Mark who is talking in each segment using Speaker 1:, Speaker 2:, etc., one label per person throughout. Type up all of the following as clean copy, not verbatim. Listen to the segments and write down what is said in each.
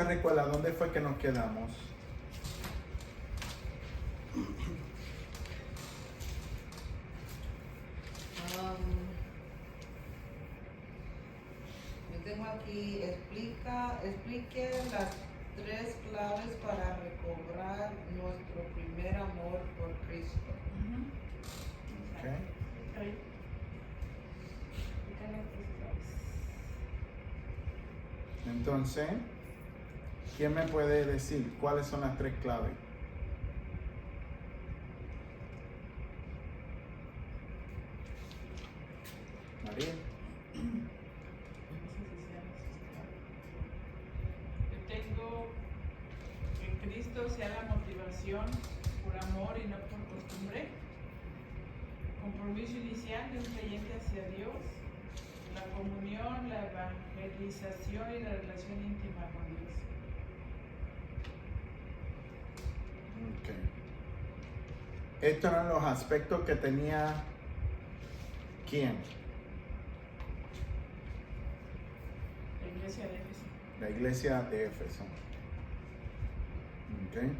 Speaker 1: Recuerda, ¿dónde fue que nos quedamos?
Speaker 2: Yo tengo aquí, explique las 3 claves para recobrar nuestro primer amor por Cristo.
Speaker 1: Okay. Entonces, ¿quién me puede decir cuáles son las 3 claves? María.
Speaker 3: Yo tengo que Cristo sea la motivación por amor y no por costumbre. Compromiso inicial de un creyente hacia Dios. La comunión, la evangelización y la relación íntima con Dios.
Speaker 1: Okay. Estos eran los aspectos que tenía ¿quién?
Speaker 3: La iglesia de Éfeso.
Speaker 1: La iglesia de Éfeso. Okay.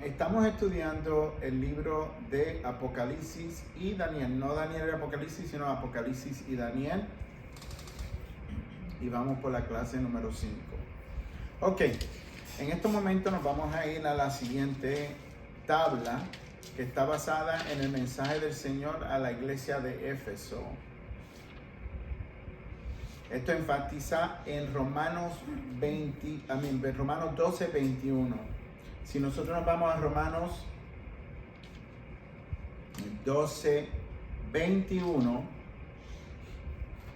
Speaker 1: Estamos estudiando el libro de Apocalipsis y Daniel, no Daniel y Apocalipsis, sino Apocalipsis y Daniel. Y vamos por la clase número 5. Ok, en estos momentos nos vamos a ir a la siguiente tabla que está basada en el mensaje del Señor a la iglesia de Éfeso. Esto enfatiza en Romanos 12, 21. Si nosotros nos vamos a Romanos 12, 21,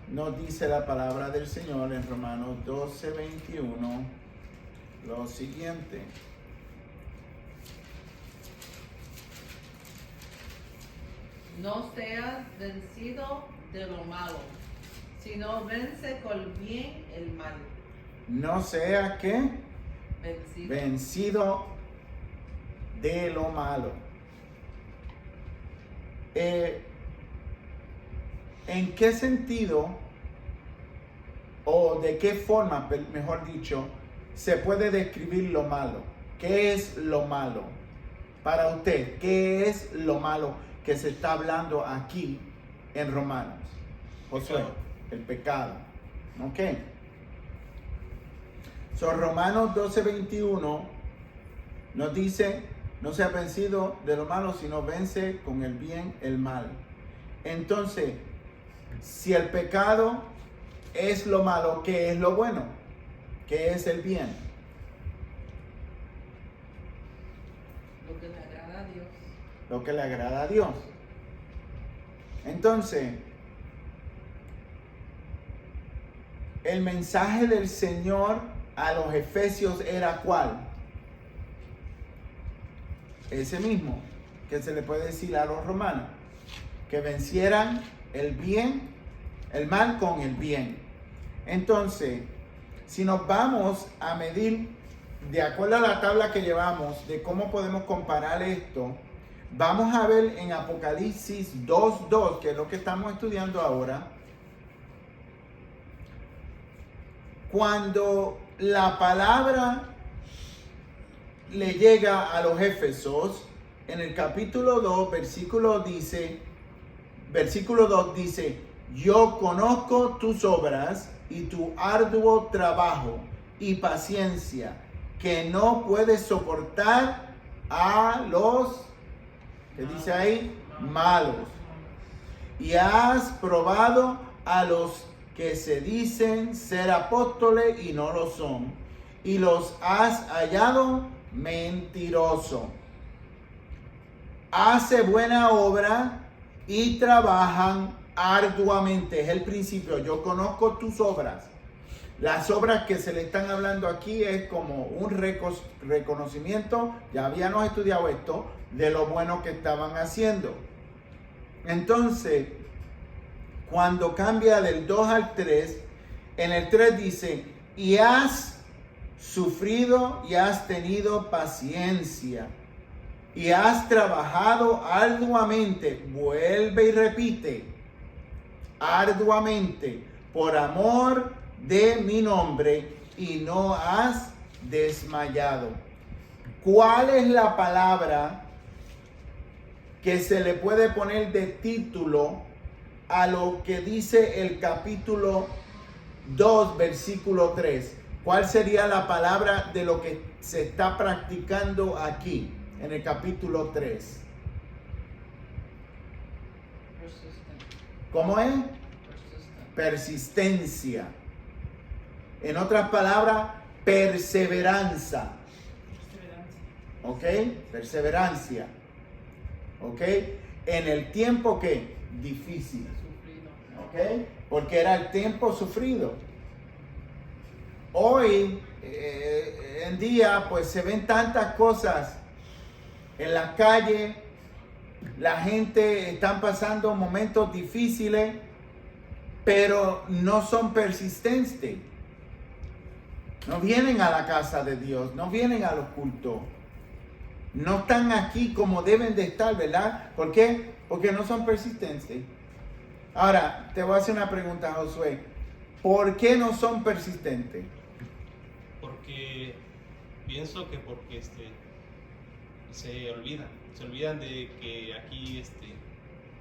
Speaker 1: nos dice la palabra del Señor en Romanos 12, 21, lo siguiente.
Speaker 2: No seas vencido de lo malo, sino vence con bien el mal.
Speaker 1: No sea que vencido de lo malo. ¿En qué sentido o de qué forma, mejor dicho, se puede describir lo malo? ¿Qué es lo malo? Para usted, ¿qué es lo malo que se está hablando aquí en Romanos? Josué, el pecado. ¿Ok? So, Romanos 12, 21 nos dice, no sea vencido de lo malo, sino vence con el bien el mal. Entonces, si el pecado es lo malo, ¿qué es lo bueno? ¿Qué es el bien?
Speaker 2: Lo que le agrada a Dios.
Speaker 1: Lo que le agrada a Dios. Entonces, el mensaje del Señor a los efesios era ¿cuál? Ese mismo que se le puede decir a los romanos, que vencieran el mal con el bien. Entonces, si nos vamos a medir de acuerdo a la tabla que llevamos de cómo podemos comparar esto, vamos a ver en Apocalipsis 2:2, que es lo que estamos estudiando ahora, cuando la palabra le llega a los Éfesos, en el capítulo 2, versículo 2 dice, yo conozco tus obras y tu arduo trabajo y paciencia, que no puedes soportar a los, ¿qué dice ahí? Malos. Y has probado a los que se dicen ser apóstoles y no lo son, y los has hallado mentiroso. Hace buena obra y trabajan arduamente. Es el principio. Yo conozco tus obras. Las obras que se le están hablando aquí es como un reconocimiento, ya habíamos estudiado esto, de lo bueno que estaban haciendo. Entonces, cuando cambia del 2 al 3, en el 3 dice, y has sufrido y has tenido paciencia. y has trabajado arduamente, vuelve y repite, arduamente, por amor de mi nombre, y no has desmayado. ¿Cuál es la palabra que se le puede poner de título a lo que dice el capítulo 2, versículo 3? ¿Cuál sería la palabra de lo que se está practicando aquí, en el capítulo 3? ¿Cómo es? Persistencia. En otras palabras, perseverancia. ¿Ok? Perseverancia. ¿Ok? En el tiempo que difícil. ¿Ok? Porque era el tiempo sufrido. Hoy en día pues se ven tantas cosas en la calle, la gente está pasando momentos difíciles, pero no son persistentes. No vienen a la casa de Dios, no vienen a los cultos. No están aquí como deben de estar, ¿verdad? ¿Por qué? Porque no son persistentes. Ahora, te voy a hacer una pregunta, Josué. ¿Por qué no son persistentes?
Speaker 4: Porque pienso que porque se olvidan de que aquí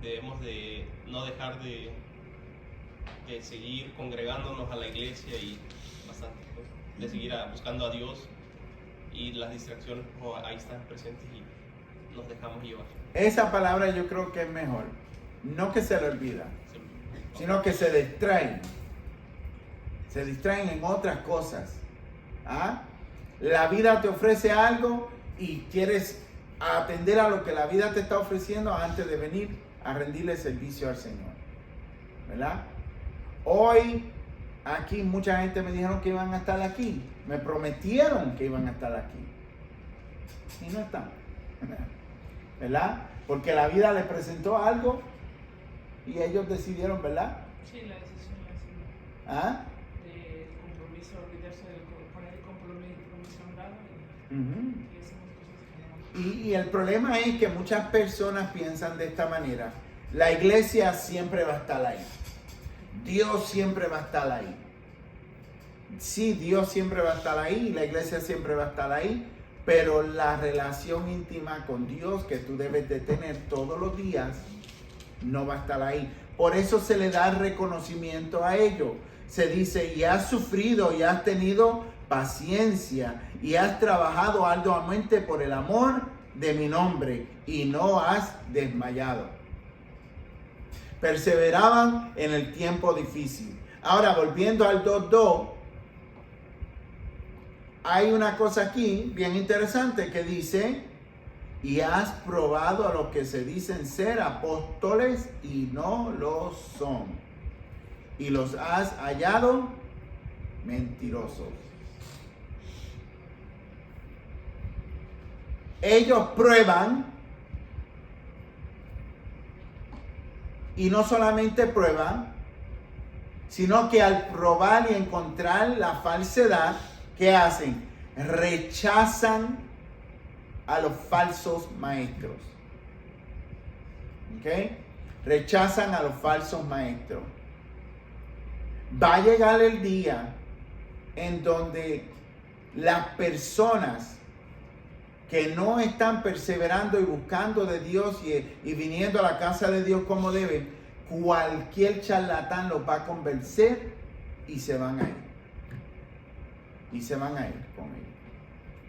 Speaker 4: debemos de no dejar de seguir congregándonos a la iglesia y bastante, pues, de seguir buscando a Dios, y las distracciones ahí están presentes y nos dejamos llevar.
Speaker 1: Esa palabra yo creo que es mejor. No que se le olvida, sino que se distraen. Se distraen en otras cosas. ¿Ah? La vida te ofrece algo y quieres atender a lo que la vida te está ofreciendo antes de venir a rendirle servicio al Señor, ¿verdad? Hoy aquí mucha gente me dijeron que iban a estar aquí, me prometieron que iban a estar aquí y no están, ¿verdad? Porque la vida les presentó algo y ellos decidieron, ¿verdad?
Speaker 3: Sí, la decisión es
Speaker 1: ¿Ah?
Speaker 3: de compromiso, olvidarse de poner el compromiso a un lado
Speaker 1: Uh-huh.
Speaker 3: y hacemos cosas que no.
Speaker 1: Y el problema es que muchas personas piensan de esta manera: la iglesia siempre va a estar ahí, Dios siempre va a estar ahí. Sí, Dios siempre va a estar ahí, la iglesia siempre va a estar ahí, pero la relación íntima con Dios que tú debes de tener todos los días no va a estar ahí. Por eso se le da reconocimiento a ello. Se dice: y has sufrido y has tenido paciencia y has trabajado arduamente por el amor de mi nombre y no has desmayado. Perseveraban en el tiempo difícil. Ahora, volviendo al 2:2, hay una cosa aquí bien interesante que dice: y has probado a los que se dicen ser apóstoles y no lo son, y los has hallado mentirosos. Ellos prueban, y no solamente prueban, sino que al probar y encontrar la falsedad, ¿qué hacen? Rechazan a los falsos maestros. ¿Ok? Rechazan a los falsos maestros. Va a llegar el día en donde las personas que no están perseverando y buscando de Dios y viniendo a la casa de Dios como deben, cualquier charlatán los va a convencer y se van a ir. Y se van a ir con ellos.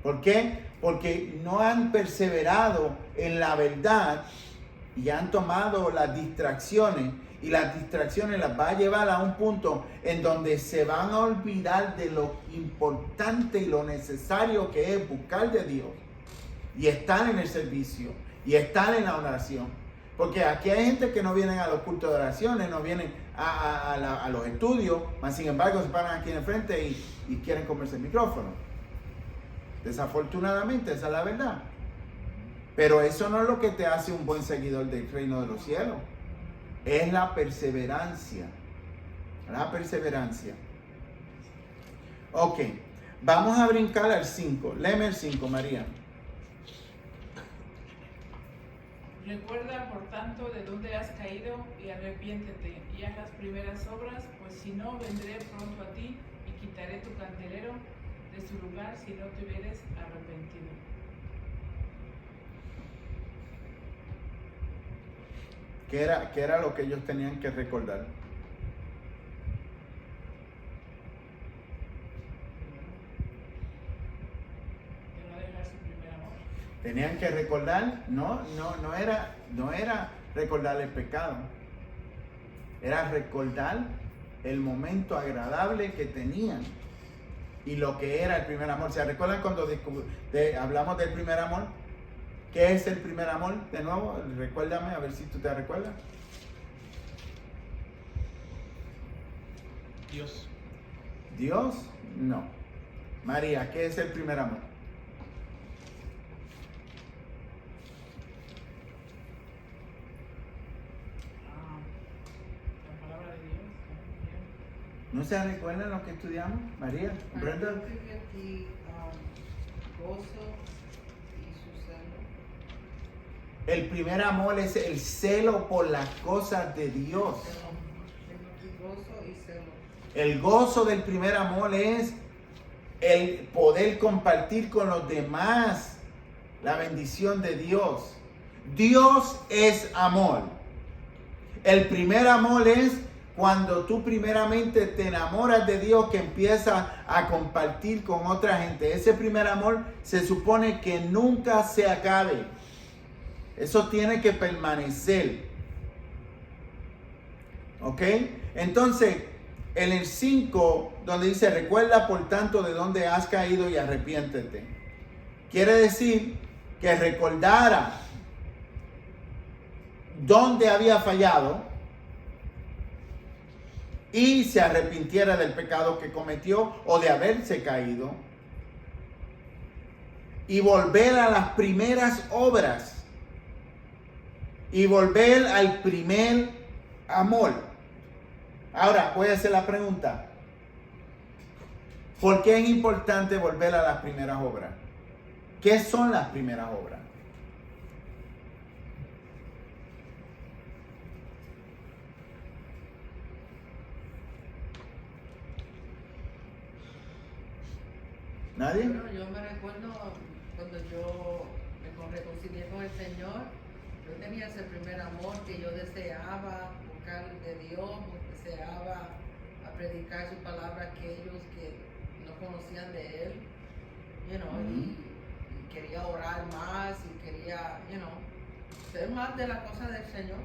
Speaker 1: ¿Por qué? Porque no han perseverado en la verdad y han tomado las distracciones, y las distracciones las va a llevar a un punto en donde se van a olvidar de lo importante y lo necesario que es buscar de Dios y estar en el servicio y estar en la oración. Porque aquí hay gente que no vienen a los cultos de oraciones, no vienen a los estudios, mas sin embargo se paran aquí en el frente y quieren comerse el micrófono. Desafortunadamente, esa es la verdad. Pero eso no es lo que te hace un buen seguidor del reino de los cielos. Es la perseverancia. La perseverancia. Ok, vamos a brincar al 5. Léeme el 5, María.
Speaker 3: Recuerda, por tanto, de dónde has caído y arrepiéntete y haz las primeras obras, pues si no, vendré pronto a ti y quitaré tu candelero de su lugar si no te hubieres arrepentido.
Speaker 1: ¿Qué era lo que ellos tenían que recordar?
Speaker 3: De no dejar su primer amor.
Speaker 1: Tenían que recordar, no era recordar el pecado, era recordar el momento agradable que tenían y lo que era el primer amor. ¿Se recuerdan cuando hablamos del primer amor? ¿Qué es el primer amor? De nuevo, recuérdame, a ver si tú te recuerdas.
Speaker 4: Dios.
Speaker 1: ¿Dios? No. María, ¿qué es el primer amor?
Speaker 3: La palabra de Dios.
Speaker 1: ¿No se recuerdan lo que estudiamos? María, Brenda.
Speaker 2: Yo escribí aquí gozo y su celo.
Speaker 1: El primer amor es el celo por las cosas de Dios.
Speaker 2: Tengo aquí gozo y celo.
Speaker 1: El gozo del primer amor es el poder compartir con los demás la bendición de Dios. Dios es amor. El primer amor es cuando tú primeramente te enamoras de Dios, que empiezas a compartir con otra gente. Ese primer amor se supone que nunca se acabe. Eso tiene que permanecer. ¿Ok? Entonces, en el 5, donde dice, recuerda por tanto de dónde has caído y arrepiéntete. Quiere decir que recordara dónde había fallado y se arrepintiera del pecado que cometió o de haberse caído y volver a las primeras obras y volver al primer amor. Ahora voy a hacer la pregunta: ¿por qué es importante volver a las primeras obras? ¿Qué son las primeras obras? ¿Nadie?
Speaker 2: Bueno, yo me recuerdo cuando yo me reconcilié con el Señor, yo tenía ese primer amor que yo deseaba buscar de Dios, deseaba a predicar su palabra a aquellos que no conocían de Él, y quería orar más y quería, ser más de la cosa del Señor.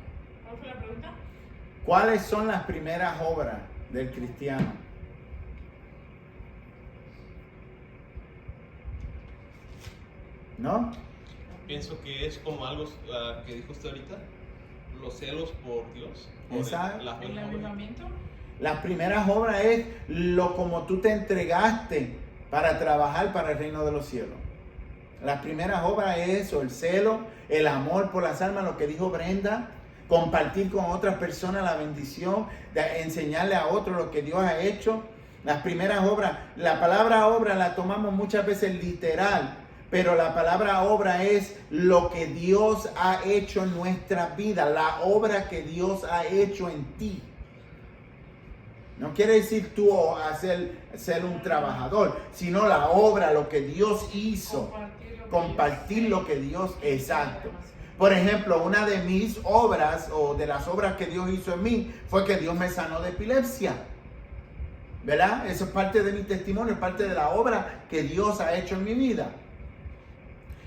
Speaker 3: ¿Cuál fue la pregunta?
Speaker 1: ¿Cuáles son las primeras obras del cristiano? ¿No?
Speaker 4: Pienso que es como algo que dijo usted ahorita, los celos por Dios, por
Speaker 1: Exacto.
Speaker 4: la
Speaker 3: ¿El
Speaker 4: buena obra.
Speaker 3: avivamiento?
Speaker 1: Las primeras obras es lo como tú te entregaste para trabajar para el reino de los cielos. Las primeras obras es eso, el celo, el amor por las almas, lo que dijo Brenda, compartir con otras personas la bendición, de enseñarle a otros lo que Dios ha hecho. Las primeras obras, la palabra obra la tomamos muchas veces literal, pero la palabra obra es lo que Dios ha hecho en nuestra vida, la obra que Dios ha hecho en ti. No quiere decir tú ser un trabajador, sino la obra, lo que Dios hizo. Compartir lo que Dios, exacto. Por ejemplo, una de mis obras o de las obras que Dios hizo en mí fue que Dios me sanó de epilepsia. ¿Verdad? Eso es parte de mi testimonio, es parte de la obra que Dios ha hecho en mi vida.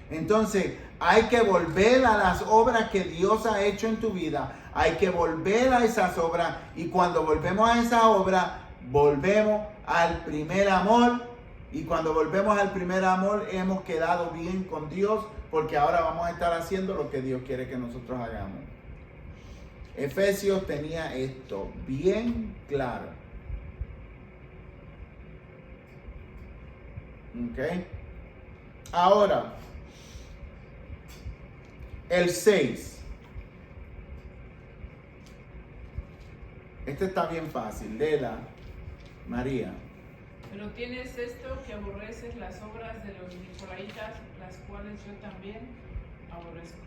Speaker 1: Entonces, hay que volver a las obras que Dios ha hecho en tu vida. Hay que volver a esas obras. Y cuando volvemos a esa obra, volvemos al primer amor. Y cuando volvemos al primer amor, hemos quedado bien con Dios, porque ahora vamos a estar haciendo lo que Dios quiere que nosotros hagamos. Efesios tenía esto bien claro. ¿Ok? Ahora, el 6. Este está bien fácil. Léela, María.
Speaker 3: Pero tienes esto, que aborreces las obras de los nicolaitas, las cuales yo también aborrezco.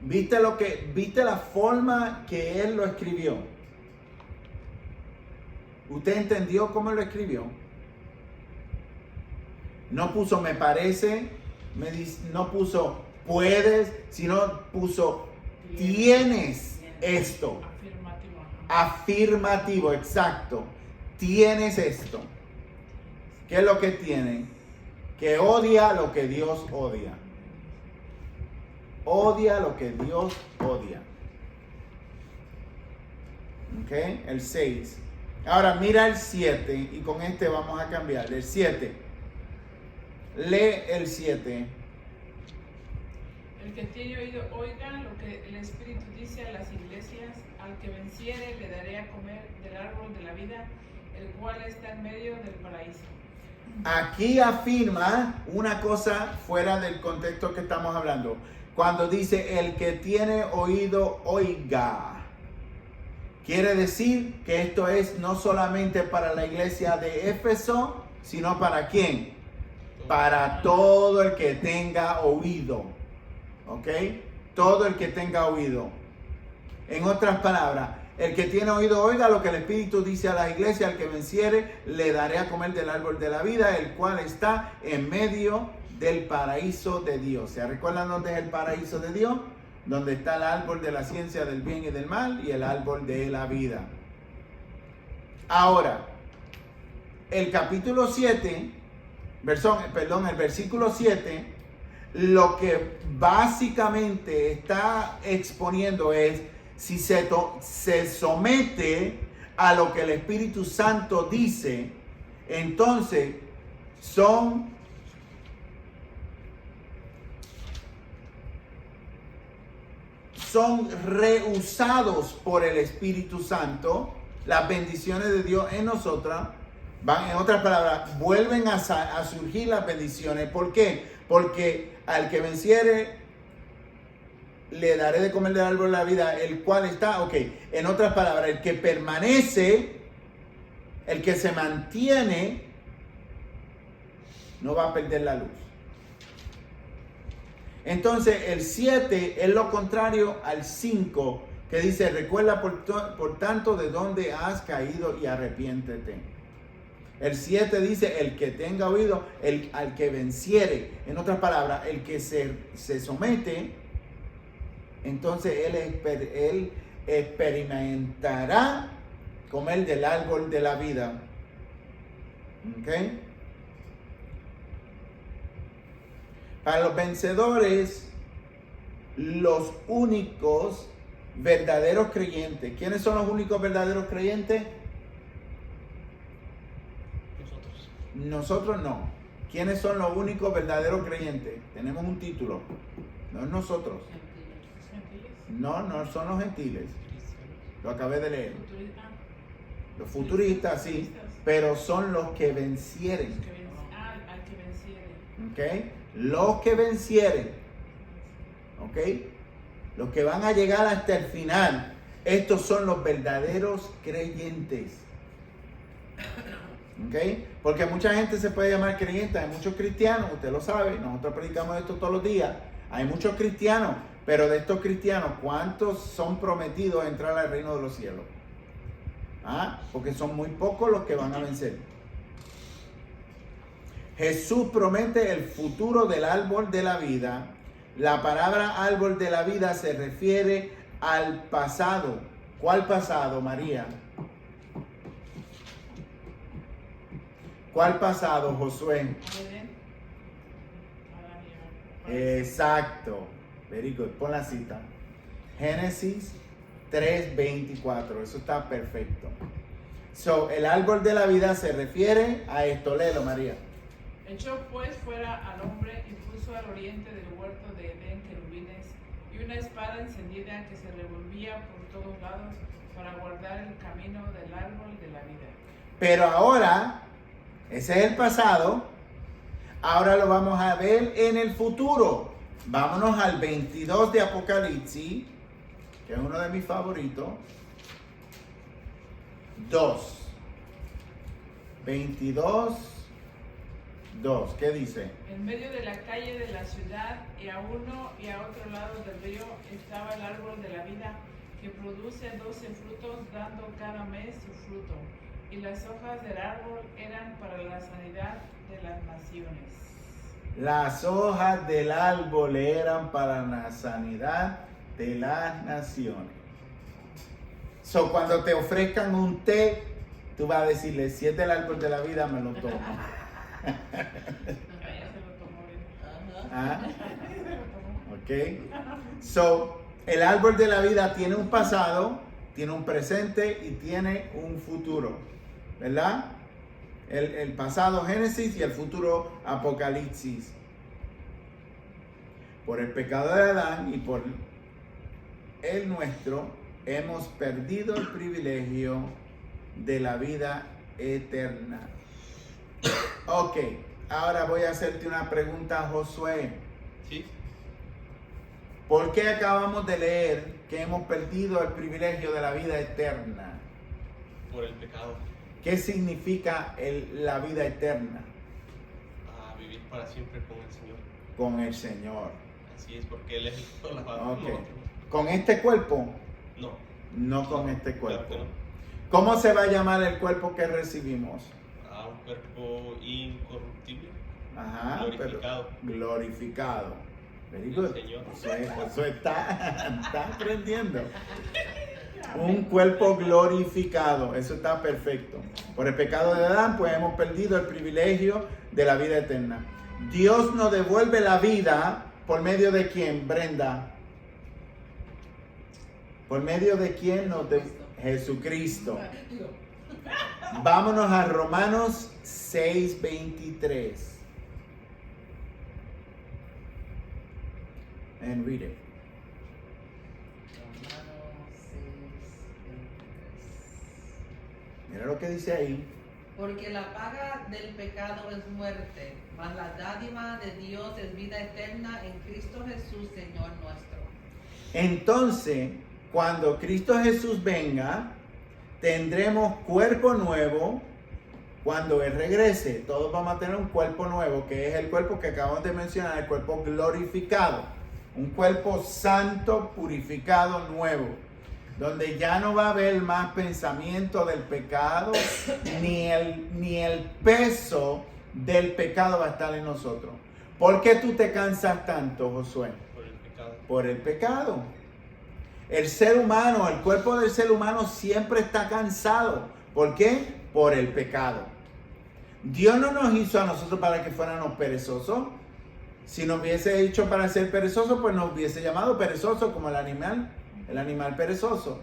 Speaker 1: ¿Viste la forma que él lo escribió? ¿Usted entendió cómo lo escribió? No puso me parece, no puso puedes, sino puso tienes esto.
Speaker 3: Afirmativo.
Speaker 1: Afirmativo, exacto. Tienes esto. ¿Qué es lo que tiene? Que odia lo que Dios odia. Odia lo que Dios odia. ¿Ok? El 6. Ahora mira el 7 y con este vamos a cambiar. El 7. Lee el 7.
Speaker 3: El que tiene oído oiga lo que el Espíritu dice a las iglesias. Al que venciere le daré a comer del árbol de la vida, el cual está en medio del paraíso.
Speaker 1: Aquí afirma una cosa fuera del contexto que estamos hablando. Cuando dice el que tiene oído oiga. Quiere decir que esto es no solamente para la iglesia de Éfeso, sino para ¿quién? Para todo el que tenga oído. ¿Ok? Todo el que tenga oído. En otras palabras, el que tiene oído oiga lo que el Espíritu dice a la iglesia, al que venciere le daré a comer del árbol de la vida, el cual está en medio del paraíso de Dios. ¿Se recuerdan dónde es el paraíso de Dios? Donde está el árbol de la ciencia del bien y del mal y el árbol de la vida. Ahora, el capítulo 7, el versículo 7, lo que básicamente está exponiendo es si se somete a lo que el Espíritu Santo dice, entonces son rehusados por el Espíritu Santo, las bendiciones de Dios en nosotras, en otras palabras, vuelven a surgir las bendiciones. ¿Por qué? Porque al que venciere le daré de comer del árbol de la vida, el cual está, en otras palabras, el que permanece, el que se mantiene, no va a perder la luz. Entonces el 7 es lo contrario al 5, que dice, recuerda por tanto de dónde has caído y arrepiéntete. El 7 dice, el que tenga oído, al que venciere. En otras palabras, el que se somete, entonces él experimentará comer del árbol de la vida. ¿Ok? Para los vencedores, los únicos verdaderos creyentes. ¿Quiénes son los únicos verdaderos creyentes? Nosotros no. ¿Quiénes son los únicos verdaderos creyentes? Tenemos un título. No es nosotros. No son los gentiles. Lo acabé de leer. Los futuristas, sí. Pero son los que vencieren.
Speaker 3: Al que venciere.
Speaker 1: ¿Ok? Los que vencieren. ¿Ok? Los que van a llegar hasta el final. Estos son los verdaderos creyentes. ¿Ok? Porque mucha gente se puede llamar creyente. Hay muchos cristianos, usted lo sabe. Nosotros predicamos esto todos los días. Hay muchos cristianos. Pero de estos cristianos, ¿cuántos son prometidos a entrar al reino de los cielos? Porque son muy pocos los que van a vencer. Jesús promete el futuro del árbol de la vida. La palabra árbol de la vida se refiere al pasado. ¿Cuál pasado, María? ¿Cuál pasado, Josué? Exacto. Very good. Pon la cita. Génesis 3:24. Eso está perfecto. El árbol de la vida se refiere a esto. Léelo, María.
Speaker 3: Echó pues fuera al hombre y puso al oriente del huerto de Edén querubines y una espada encendida que se revolvía por todos lados para guardar el camino del árbol de la vida.
Speaker 1: Pero ahora, ese es el pasado, ahora lo vamos a ver en el futuro. Vámonos al 22 de Apocalipsis, que es uno de mis favoritos. 22. 2. ¿Qué dice?
Speaker 3: En medio de la calle de la ciudad y a uno y a otro lado del río estaba el árbol de la vida que produce 12 frutos dando cada mes su fruto. Y las hojas del árbol eran para la sanidad de las naciones.
Speaker 1: Las hojas del árbol eran para la sanidad de las naciones. So, cuando te ofrezcan un té, tú vas a decirle, si es del árbol de la vida, me lo tomo.
Speaker 3: Ya se lo tomó bien.
Speaker 2: Ajá.
Speaker 1: ¿Ah? Ok. So, el árbol de la vida tiene un pasado, tiene un presente y tiene un futuro. ¿Verdad? El pasado Génesis y el futuro Apocalipsis. Por el pecado de Adán y por el nuestro, hemos perdido el privilegio de la vida eterna. Ok, ahora voy a hacerte una pregunta, Josué.
Speaker 4: ¿Sí?
Speaker 1: ¿Por qué acabamos de leer que hemos perdido el privilegio de la vida eterna?
Speaker 4: Por el pecado.
Speaker 1: ¿Qué significa la vida eterna?
Speaker 4: A vivir para siempre con el Señor.
Speaker 1: Con el Señor.
Speaker 4: Así es, porque Él es todas las
Speaker 1: Ok.
Speaker 4: no,
Speaker 1: ¿Con este cuerpo?
Speaker 4: no.
Speaker 1: No con este
Speaker 4: Claro
Speaker 1: cuerpo.
Speaker 4: que no.
Speaker 1: ¿Cómo se va a llamar el cuerpo que recibimos?
Speaker 4: A un cuerpo incorruptible,
Speaker 1: Ajá,
Speaker 4: glorificado.
Speaker 1: pero glorificado. Very
Speaker 4: El
Speaker 1: good.
Speaker 4: Señor.
Speaker 1: Josué está aprendiendo. Un cuerpo glorificado, eso está perfecto. Por el pecado de Adán, pues hemos perdido el privilegio de la vida eterna. Dios nos devuelve la vida por medio de quién, Brenda. ¿Por medio de quién nos devuelve? Jesucristo. Vámonos a Romanos 6:23. And read it.
Speaker 2: Romanos 6:23.
Speaker 1: Mira lo que dice ahí.
Speaker 2: Porque la paga del pecado es muerte, mas la dádiva de Dios es vida eterna en Cristo Jesús, Señor nuestro.
Speaker 1: Entonces, cuando Cristo Jesús venga, tendremos cuerpo nuevo. Cuando Él regrese, todos vamos a tener un cuerpo nuevo, que es el cuerpo que acabamos de mencionar, el cuerpo glorificado. Un cuerpo santo, purificado, nuevo. Donde ya no va a haber más pensamiento del pecado, ni el peso del pecado va a estar en nosotros. ¿Por qué tú te cansas tanto, Josué?
Speaker 4: Por el pecado.
Speaker 1: Por el pecado. El ser humano, el cuerpo del ser humano siempre está cansado. ¿Por qué? Por el pecado. Dios no nos hizo a nosotros para que fuéramos perezosos. Si nos hubiese hecho para ser perezosos, pues nos hubiese llamado perezosos como el animal perezoso.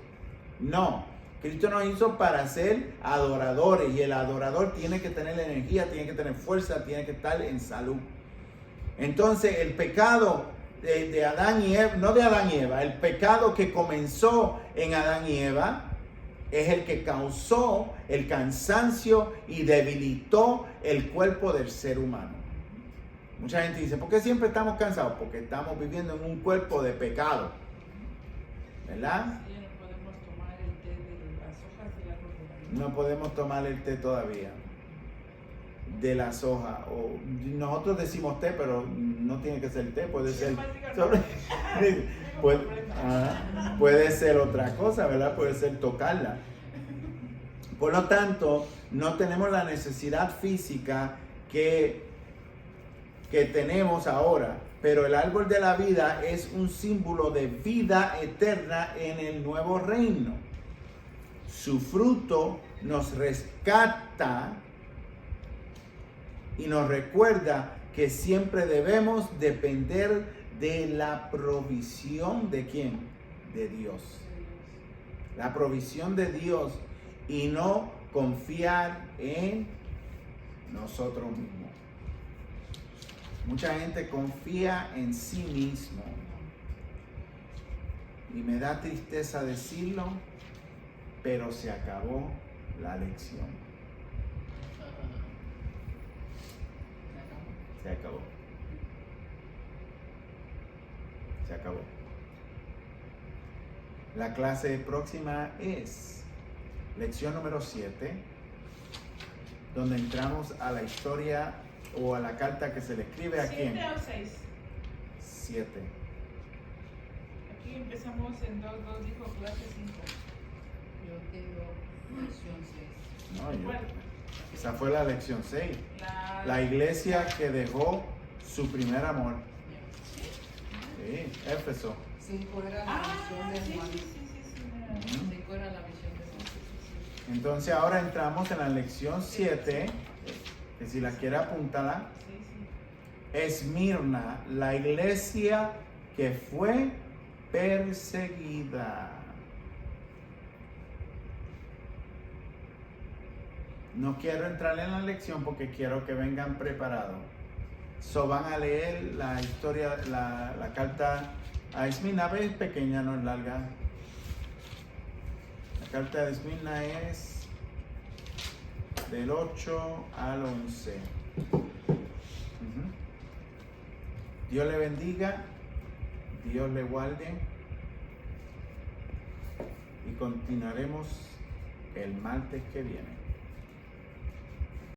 Speaker 1: No, Cristo nos hizo para ser adoradores y el adorador tiene que tener energía, tiene que tener fuerza, tiene que estar en salud. Entonces el pecado de Adán y Eva, no de Adán y Eva, el pecado que comenzó en Adán y Eva es el que causó el cansancio y debilitó el cuerpo del ser humano. Mucha gente dice, ¿por qué siempre estamos cansados? Porque estamos viviendo en un cuerpo de pecado. ¿Verdad?
Speaker 3: Sí, no podemos tomar el té de las hojas del árbol de la vida.
Speaker 1: No podemos tomar el té todavía de las hojas. O nosotros decimos té, pero no tiene que ser té, puede ser puede ser otra cosa, ¿verdad? Puede ser tocarla. Por lo tanto, no tenemos la necesidad física que tenemos ahora, pero el árbol de la vida es un símbolo de vida eterna en el nuevo reino. Su fruto nos rescata y nos recuerda que siempre debemos depender de la provisión de ¿quién? De Dios. La provisión de Dios y no confiar en nosotros mismos. Mucha gente confía en sí mismo y me da tristeza decirlo, pero se acabó la lección. Se acabó. Se acabó. La clase próxima es lección número 7, donde entramos a la historia o a la carta que se le escribe a quién?
Speaker 3: 7 o 6.
Speaker 1: 7.
Speaker 3: Aquí empezamos en 2.2, dijo clase 5.
Speaker 2: Yo tengo lección 6.
Speaker 1: No,
Speaker 3: ¿Cuál?
Speaker 1: esa fue la lección 6.
Speaker 3: La
Speaker 1: iglesia que dejó su primer amor. Sí, Éfeso.
Speaker 2: 5 era la visión de
Speaker 3: sí,
Speaker 2: Juan.
Speaker 3: sí.
Speaker 2: 5 era la visión de Juan.
Speaker 1: Entonces ahora entramos en la lección 7, que si la quiere apuntarla. Esmirna, la iglesia que fue perseguida. No quiero entrar en la lección porque quiero que vengan preparados. Van a leer la historia, la carta a Esmirna. Es pequeña, no es larga. La carta de Esmirna es del 8 al 11. Dios le bendiga, Dios le guarde y continuaremos el martes que viene.